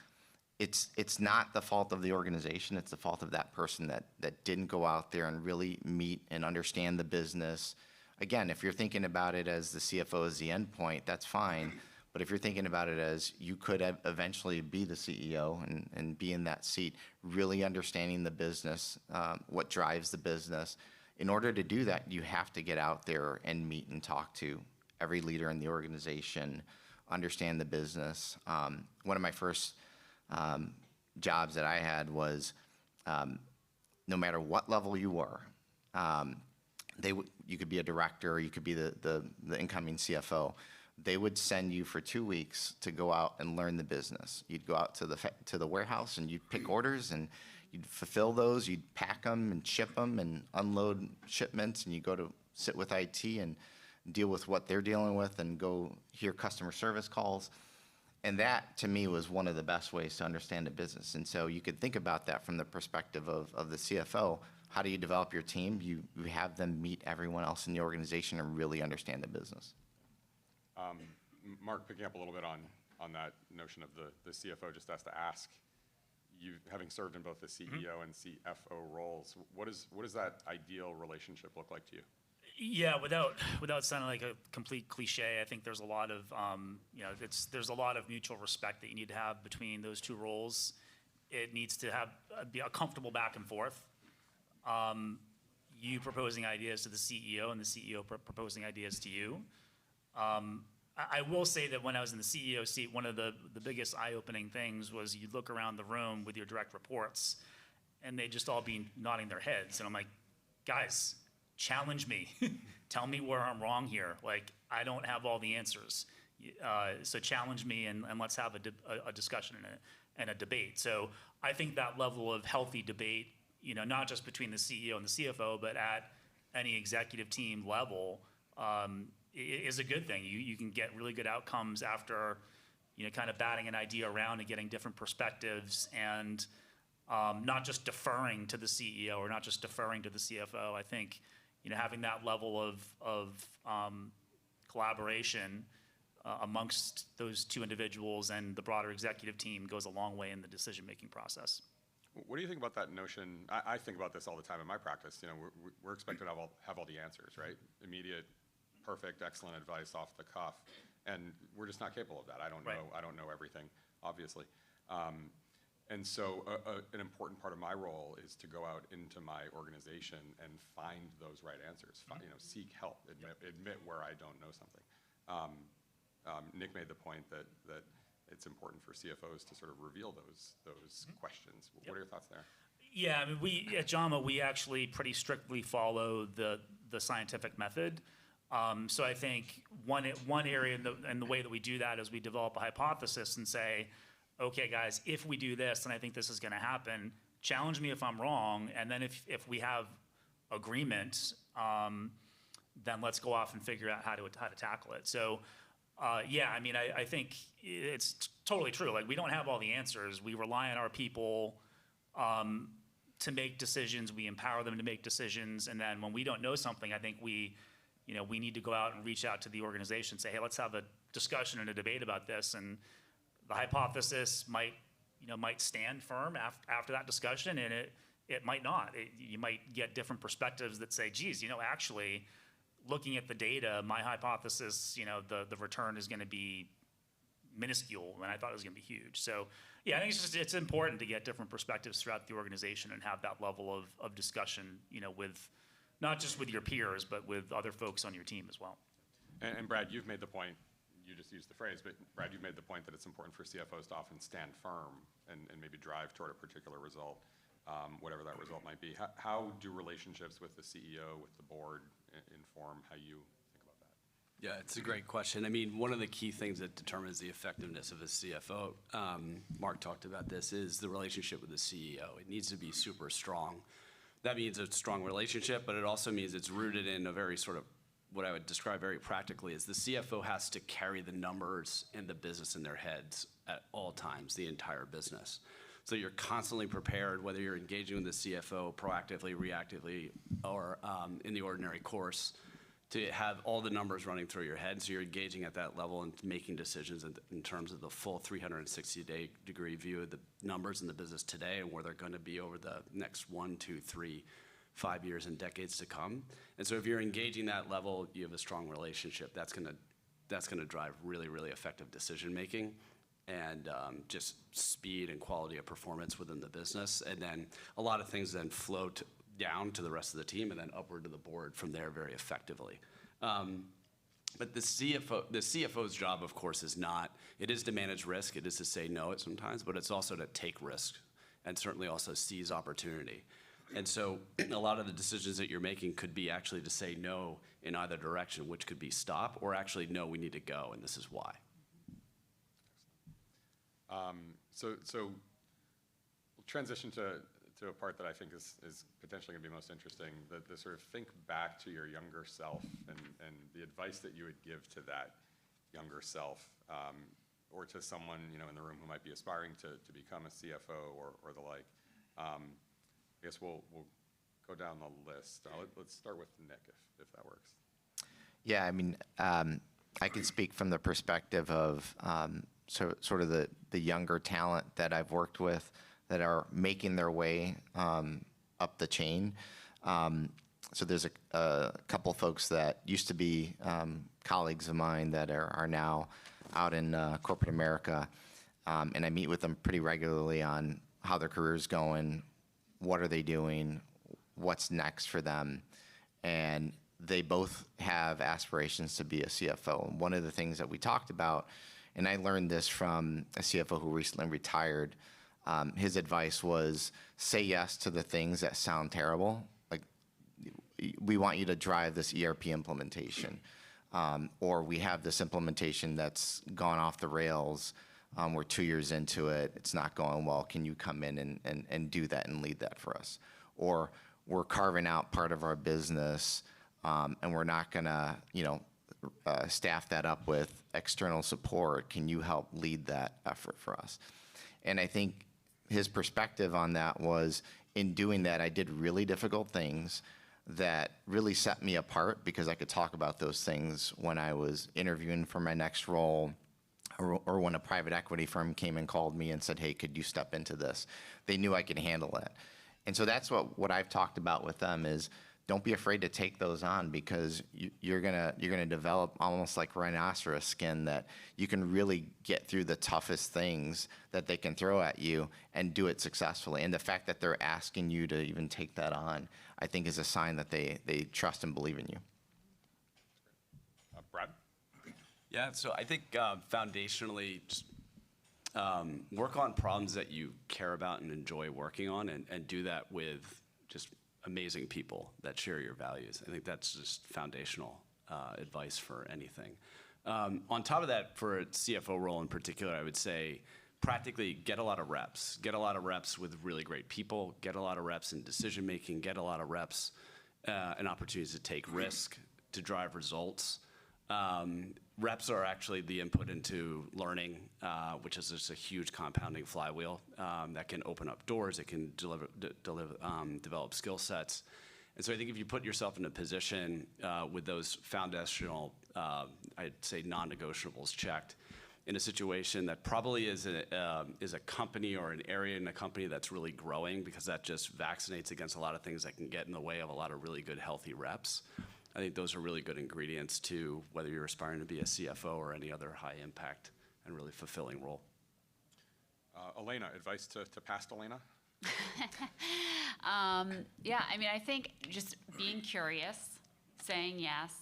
it's not the fault of the organization, it's the fault of that person that didn't go out there and really meet and understand the business. Again, if you're thinking about it as the CFO as the end point, that's fine. But if you're thinking about it as you could eventually be the CEO and be in that seat, really understanding the business, what drives the business, in order to do that, you have to get out there and meet and talk to every leader in the organization, understand the business. One of my first jobs that I had was no matter what level you were, you could be a director or you could be the incoming CFO. They would send you for 2 weeks to go out and learn the business. You'd go out to the warehouse and you'd pick orders and you'd fulfill those. You'd pack them and ship them and unload shipments, and you go to sit with IT and deal with what they're dealing with and go hear customer service calls. And that, to me, was one of the best ways to understand a business. And so you could think about that from the perspective of the CFO. How do you develop your team? You have them meet everyone else in the organization and really understand the business. Mark, picking up a little bit on that notion of the CFO, just has to ask, you having served in both the CEO and CFO roles, what does that ideal relationship look like to you? Yeah, without sounding like a complete cliche, I think there's a lot of there's a lot of mutual respect that you need to have between those two roles. It needs to be a comfortable back and forth. You proposing ideas to the CEO and the CEO proposing ideas to you. I will say that when I was in the CEO seat, one of the biggest eye-opening things was you'd look around the room with your direct reports, and they'd just all be nodding their heads. And I'm like, guys, challenge me. Tell me where I'm wrong here. I don't have all the answers. So challenge me, and let's have a discussion and a debate. So I think that level of healthy debate, not just between the CEO and the CFO, but at any executive team level, is a good thing. You can get really good outcomes after, kind of batting an idea around and getting different perspectives, and not just deferring to the CEO or not just deferring to the CFO. I think, having that level of collaboration amongst those two individuals and the broader executive team goes a long way in the decision-making process. What do you think about that notion? I think about this all the time in my practice. You know, we're expected to have all the answers, right? Immediate, perfect, excellent advice off the cuff, and we're just not capable of that. I don't know. Right. I don't know everything, obviously. And so an important part of my role is to go out into my organization and find those right answers. You know, seek help, admit where I don't know something. Nick made the point that it's important for CFOs to sort of reveal those questions. What are your thoughts there? Yeah, I mean, we at JAMA, we actually pretty strictly follow the scientific method. So I think one area in the way that we do that is we develop a hypothesis and say, okay, guys, if we do this, then I think this is going to happen. Challenge me if I'm wrong, and then if we have agreement, then let's go off and figure out how to tackle it. So, yeah, I mean, I think it's totally true. Like, we don't have all the answers. We rely on our people to make decisions. We empower them to make decisions, and then when we don't know something, I think we need to go out and reach out to the organization and say, hey, let's have a discussion and a debate about this. And the hypothesis might stand firm after that discussion, and it might not. You might get different perspectives that say, geez, actually, looking at the data, my hypothesis, the return is going to be minuscule, and I thought it was going to be huge. So, yeah, I think it's important to get different perspectives throughout the organization and have that level of discussion, with not just with your peers, but with other folks on your team as well. And Brad, you've made the point. You just used the phrase, but Brad, you made the point that it's important for CFOs to often stand firm and maybe drive toward a particular result, whatever that result might be. How do relationships with the CEO, with the board, inform how you think about that? Yeah, it's a great question. I mean, one of the key things that determines the effectiveness of a CFO, Mark talked about this, is the relationship with the CEO. It needs to be super strong. That means a strong relationship, but it also means it's rooted in a very sort of what I would describe very practically is the CFO has to carry the numbers and the business in their heads at all times, the entire business. So you're constantly prepared, whether you're engaging with the CFO proactively, reactively, or in the ordinary course, to have all the numbers running through your head. So you're engaging at that level and making decisions in terms of the full 360-degree view of the numbers in the business today and where they're going to be over the next 1, 2, 3, 5 years and decades to come. And so if you're engaging that level, you have a strong relationship. That's gonna drive really, really effective decision making and just speed and quality of performance within the business. And then a lot of things then flow down to the rest of the team and then upward to the board from there very effectively. But the CFO's job, of course, is to manage risk. It is to say no at sometimes, but it's also to take risk and certainly also seize opportunity. And so a lot of the decisions that you're making could be actually to say no in either direction, which could be stop, or actually, no, we need to go, and this is why. So we'll transition to a part that I think is potentially going to be most interesting, the sort of think back to your younger self and the advice that you would give to that younger self, or to someone in the room who might be aspiring to become a CFO or the like. I guess we'll go down the list. Let's start with Nick, if that works. Yeah, I mean, I can speak from the perspective of sort of the younger talent that I've worked with that are making their way up the chain. So there's a couple folks that used to be colleagues of mine that are now out in corporate America, and I meet with them pretty regularly on how their career's going, what are they doing, what's next for them, and they both have aspirations to be a CFO. And one of the things that we talked about, and I learned this from a CFO who recently retired, his advice was say yes to the things that sound terrible. Like, we want you to drive this ERP implementation, or we have this implementation that's gone off the rails. We're 2 years into it. It's not going well. Can you come in and do that and lead that for us? Or we're carving out part of our business, and we're not going to, staff that up with external support. Can you help lead that effort for us? And I think his perspective on that was, in doing that, I did really difficult things that really set me apart because I could talk about those things when I was interviewing for my next role, or when a private equity firm came and called me and said, hey, could you step into this? They knew I could handle it. And so that's what I've talked about with them is don't be afraid to take those on, because you're gonna develop almost like rhinoceros skin, that you can really get through the toughest things that they can throw at you and do it successfully. And the fact that they're asking you to even take that on, I think, is a sign that they trust and believe in you. Brad? Yeah, so I think foundationally, just work on problems that you care about and enjoy working on, and do that with just amazing people that share your values. I think that's just foundational advice for anything. On top of that, for a CFO role in particular, I would say practically get a lot of reps. Get a lot of reps with really great people. Get a lot of reps in decision making. Get a lot of reps and opportunities to take risk, to drive results. Reps are actually the input into learning, which is just a huge compounding flywheel that can open up doors. It can develop skill sets. And so I think if you put yourself in a position with those foundational, I'd say non-negotiables checked, in a situation that probably is a company or an area in a company that's really growing, because that just vaccinates against a lot of things that can get in the way of a lot of really good, healthy reps. I think those are really good ingredients to whether you're aspiring to be a CFO or any other high impact and really fulfilling role. Elena, advice to past Elena? Yeah, I mean, I think just being curious, saying yes,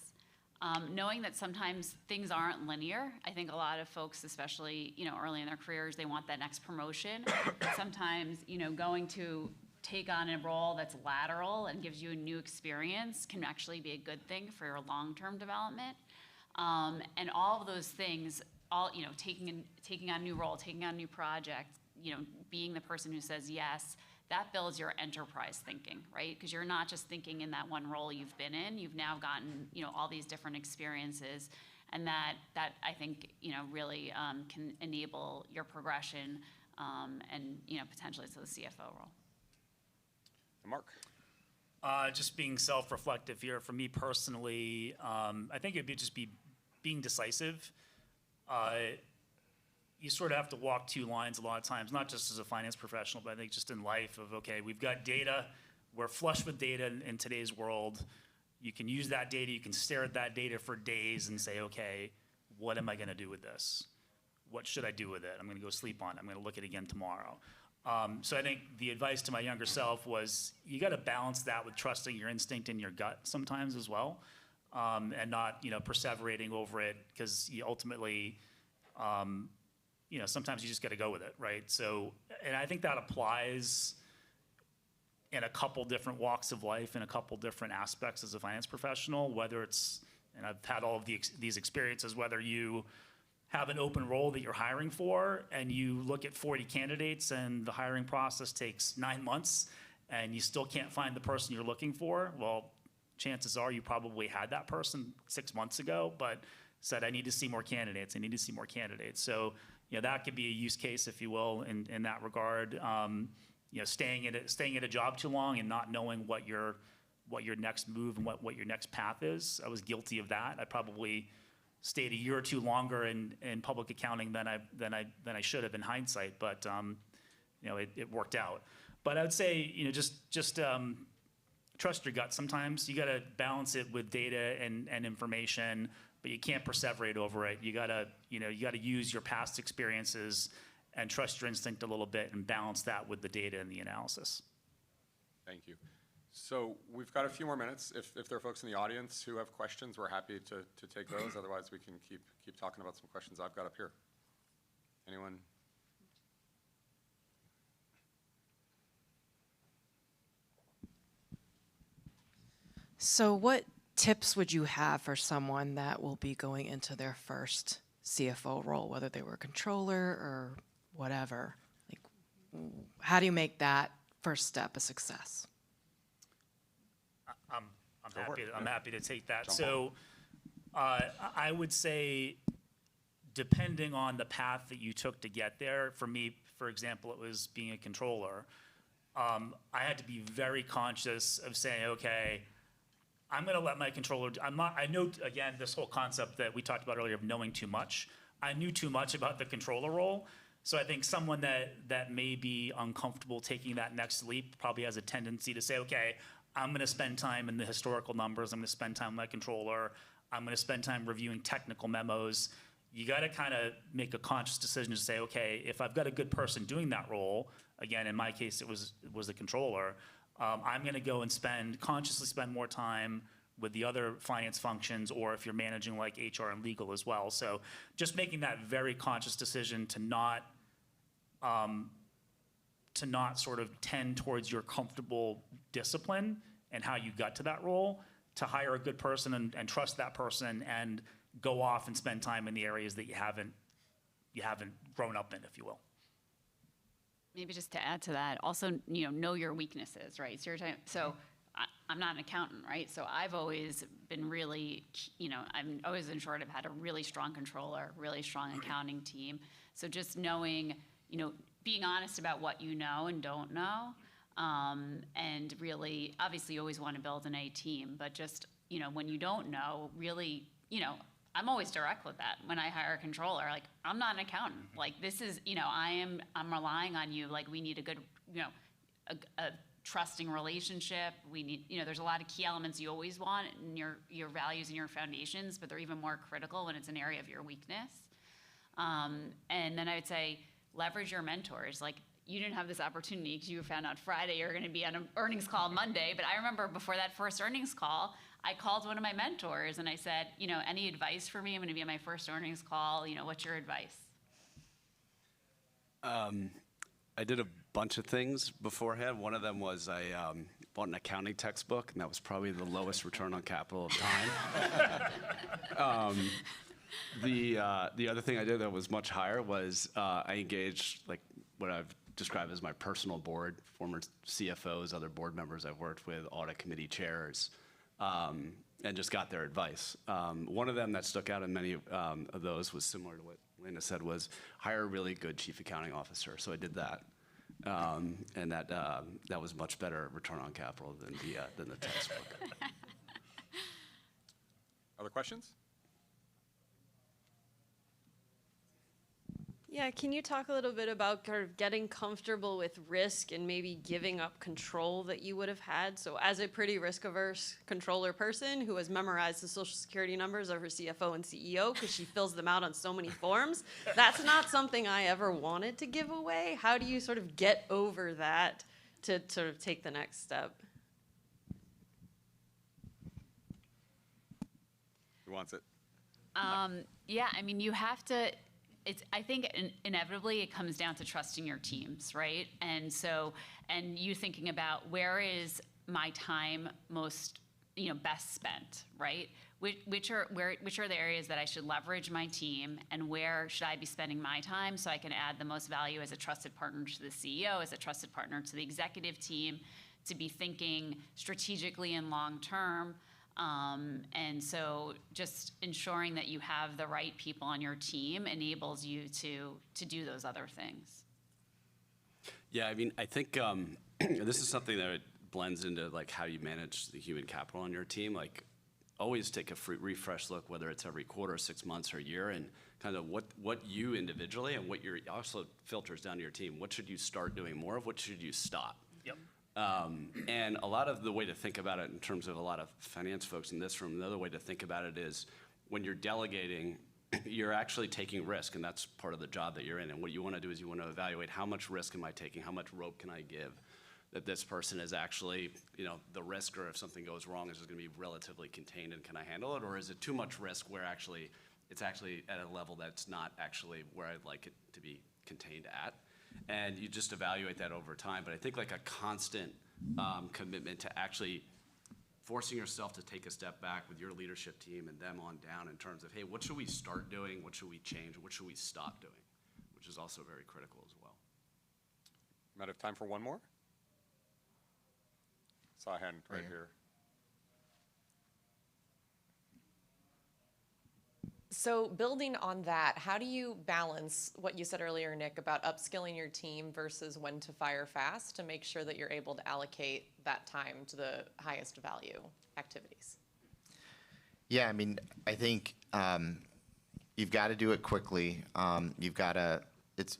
knowing that sometimes things aren't linear. I think a lot of folks, especially, early in their careers, they want that next promotion. Sometimes, going to take on a role that's lateral and gives you a new experience can actually be a good thing for your long-term development. And all of those things, taking on new role, taking on new project, being the person who says yes, that builds your enterprise thinking, right? Because you're not just thinking in that one role you've been in. You've now gotten, all these different experiences, and that I think, really can enable your progression, and potentially to the CFO role. Mark? Just being self-reflective here, for me personally, I think it'd be being decisive. You sort of have to walk two lines a lot of times, not just as a finance professional, but I think just in life of, okay, we've got data, we're flush with data in today's world. You can use that data, you can stare at that data for days and say, okay, what am I gonna do with this? What should I do with it? I'm gonna go sleep on it, I'm gonna look at it again tomorrow. So I think the advice to my younger self was you got to balance that with trusting your instinct and your gut sometimes as well, and not perseverating over it, because you ultimately, sometimes you just got to go with it, right? So, and I think that applies in a couple different walks of life, in a couple different aspects as a finance professional, whether it's, and I've had all of these experiences, whether you have an open role that you're hiring for and you look at 40 candidates and the hiring process takes 9 months and you still can't find the person you're looking for, well, chances are you probably had that person 6 months ago, but said, I need to see more candidates, I need to see more candidates. So, that could be a use case, if you will, in that regard. Staying at a job too long and not knowing what your next move and what your next path is. I was guilty of that. I probably stayed a year or two longer in public accounting than I should have in hindsight, but it worked out. But I would say just trust your gut. Sometimes you got to balance it with data and information, but you can't perseverate over it. You gotta use your past experiences and trust your instinct a little bit and balance that with the data and the analysis. Thank you. So we've got a few more minutes. If there are folks in the audience who have questions, we're happy to take those. Otherwise, we can keep talking about some questions I've got up here. Anyone? So what tips would you have for someone that will be going into their first CFO role, whether they were a controller or whatever? Like, how do you make that first step a success? I'm happy to take that. So I would say, depending on the path that you took to get there, for me, for example, it was being a controller. I had to be very conscious of saying, okay, I'm going to let my controller, I know, again, this whole concept that we talked about earlier of knowing too much. I knew too much about the controller role. So I think someone that may be uncomfortable taking that next leap probably has a tendency to say, okay, I'm going to spend time in the historical numbers. I'm going to spend time with my controller. I'm going to spend time reviewing technical memos. You got to kind of make a conscious decision to say, okay, if I've got a good person doing that role, again, in my case, it was the controller, I'm going to go and consciously spend more time with the other finance functions, or if you're managing like HR and legal as well. So just making that very conscious decision to not sort of tend towards your comfortable discipline and how you got to that role, to hire a good person and trust that person and go off and spend time in the areas that you haven't grown up in, if you will. Maybe just to add to that, also, know your weaknesses, right? So I'm not an accountant, right? So I've always been really, I've always ensured I've had a really strong controller, really strong accounting team. So just knowing, being honest about what you know and don't know, and really, obviously, you always want to build an A team, but just, when you don't know, really, I'm always direct with that. When I hire a controller, like, I'm not an accountant. Like, this is, I'm relying on you. Like, we need a good, a trusting relationship. We need, there's a lot of key elements you always want in your values and your foundations, but they're even more critical when it's an area of your weakness. And then I would say, leverage your mentors. Like, you didn't have this opportunity because you found out Friday you're going to be on an earnings call Monday. But I remember before that first earnings call, I called one of my mentors and I said, any advice for me? I'm going to be on my first earnings call. What's your advice? I did a bunch of things beforehand. One of them was I bought an accounting textbook, and that was probably the lowest return on capital of time. The other thing I did that was much higher was I engaged like what I've described as my personal board, former CFOs, other board members I've worked with, audit committee chairs, and just got their advice. One of them that stuck out in many of those was similar to what Lena said, was hire a really good chief accounting officer. So I did that. And that was much better return on capital than the textbook. Other questions? Yeah, can you talk a little bit about kind of getting comfortable with risk and maybe giving up control that you would have had? So as a pretty risk-averse controller person who has memorized the social security numbers of her CFO and CEO because she fills them out on so many forms, that's not something I ever wanted to give away. How do you sort of get over that to sort of take the next step? Who wants it? Yeah, I mean, you have to. I think inevitably it comes down to trusting your teams, right? And you thinking about where is my time most, best spent, right? Which are the areas that I should leverage my team, and where should I be spending my time so I can add the most value as a trusted partner to the CEO, as a trusted partner to the executive team, to be thinking strategically and long term. And so just ensuring that you have the right people on your team enables you to do those other things. Yeah, I mean, I think this is something that blends into like how you manage the human capital on your team. Like, always take a refresh look, whether it's every quarter, 6 months, or a year, and kind of what you individually and what your also filters down to your team. What should you start doing more of? What should you stop? Yep. And a lot of the way to think about it in terms of a lot of finance folks in this room, another way to think about it is when you're delegating, you're actually taking risk, and that's part of the job that you're in. And what you want to do is you want to evaluate how much risk am I taking, how much rope can I give, that this person is actually, the risk, or if something goes wrong, is it going to be relatively contained and can I handle it, or is it too much risk where it's actually at a level that's not actually where I'd like it to be contained at. And you just evaluate that over time. But I think like a constant commitment to actually forcing yourself to take a step back with your leadership team and them on down in terms of, hey, what should we start doing? What should we change? What should we stop doing? Which is also very critical as well. Might have time for one more. Saw a hand right here. So building on that, how do you balance what you said earlier, Nick, about upskilling your team versus when to fire fast to make sure that you're able to allocate that time to the highest value activities? Yeah, I mean, I think you've got to do it quickly. You've got to, it's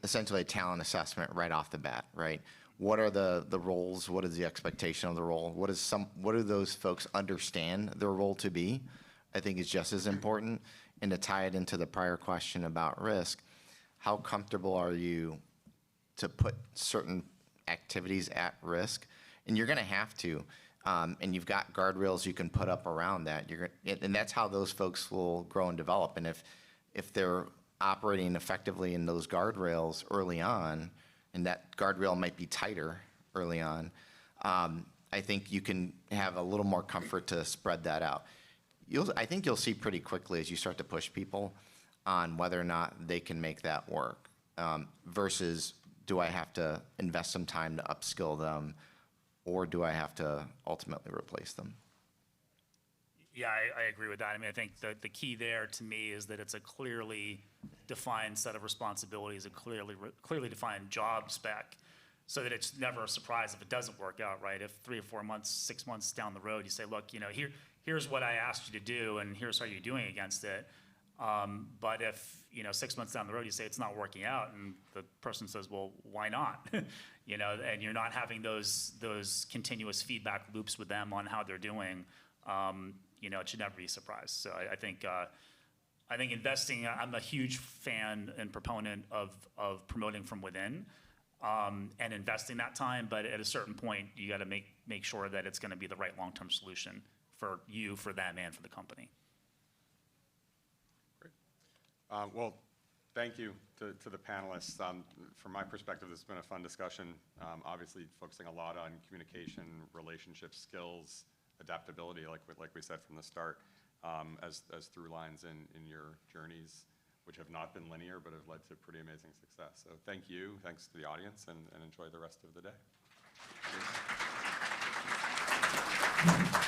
essentially a talent assessment right off the bat, right? What are the roles? What is the expectation of the role? What do those folks understand their role to be? I think is just as important. And to tie it into the prior question about risk, how comfortable are you to put certain activities at risk? And you're going to have to. And you've got guardrails you can put up around that. And that's how those folks will grow and develop. And if they're operating effectively in those guardrails early on, and that guardrail might be tighter early on, I think you can have a little more comfort to spread that out. I think you'll see pretty quickly as you start to push people on whether or not they can make that work, versus do I have to invest some time to upskill them, or do I have to ultimately replace them? Yeah, I agree with that. I mean, I think the key there to me is that it's a clearly defined set of responsibilities, a clearly defined job spec, so that it's never a surprise if it doesn't work out, right? If 3 or 4 months, 6 months down the road, you say, look, here's what I asked you to do, and here's how you're doing against it. But if 6 months down the road you say it's not working out, and the person says, well, why not? And you're not having those continuous feedback loops with them on how they're doing. It should never be a surprise. So I think investing. I'm a huge fan and proponent of promoting from within, and investing that time. But at a certain point, you got to make sure that it's going to be the right long-term solution for you, for them, and for the company. Great. Well, thank you to the panelists. From my perspective, this has been a fun discussion. Obviously, focusing a lot on communication, relationship skills, adaptability, like we said from the start, as through lines in your journeys, which have not been linear, but have led to pretty amazing success. So thank you, thanks to the audience, and enjoy the rest of the day. Cheers.